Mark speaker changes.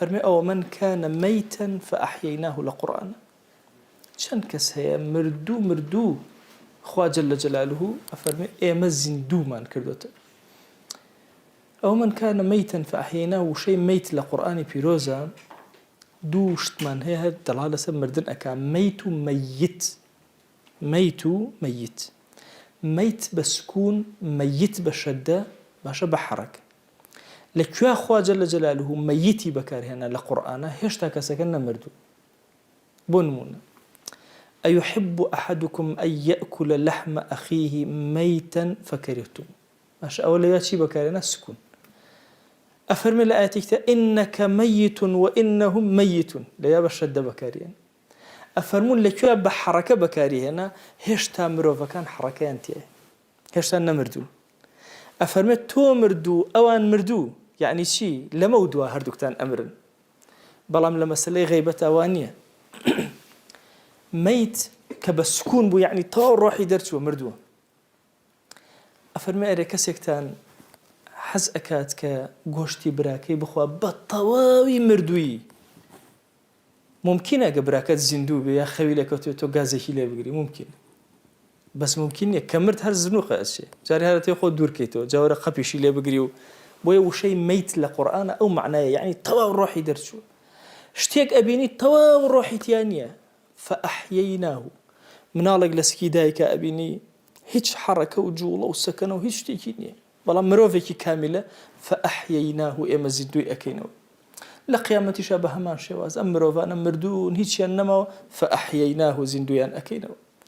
Speaker 1: أفرمي أو من كان ميتا فأحييناه لقرآن شن كس هي مردو خوا جل جلاله أفرمي إيما زندو من كردوته أو من كان ميتا فأحييناه شيء ميت لقرآن بيروزا دوشت من هي دلالة مردن أكا ميت ميت ميت بسكون ميت بشدة باشا بحرك لكوا خوا جل جلاله ميتي بكار هنا لقرآن هشتا كسكن مردو بونمون أيحب أحدكم أن يأكل لحم أخيه ميتا فكرهتم ماشا أولياتي بكار هنا السكون أفرمي لآتيك إنك ميت وإنهم ميت ليا بشدة بكاريا أفرمون لكوا بحركة بكاري هنا هشتا مروفا كان حركة أنتي هشتا نمردو أفرمي تو مردو أوان مردو يعني شي لمودوا هردوكتان أمرن بلام لمسألة غيبة أوانية ميت كبسكون بو يعني طور روحي درتو مردو أفرمي أري كسيكتان حز أكاد كغوشتي براكي بخوا بطواوي مردوي ممكن أقبراكات زندوبة يا خويلك تو غازي هيلا بقري ممكن بس ممكن كمرت هر زنوقة أشي جاري هذا تأخذ دور كيتو جاورة قبيشي ليه بقريو بويا وشي ميت لقرآن أو معناه يعني طوا الروحي درشو اشتيك أبيني طوا الروحي تيانية فأحييناه منالق لسكيدايك أبيني هيج حركة وجولة وسكنة وهيج تيكيني بلا مروفيكي كاملة فأحييناه إما زدوي أكينو لقيامة شابه ما شواز أمروفانا مردون هيج ينمو فأحييناه زندويان أكينو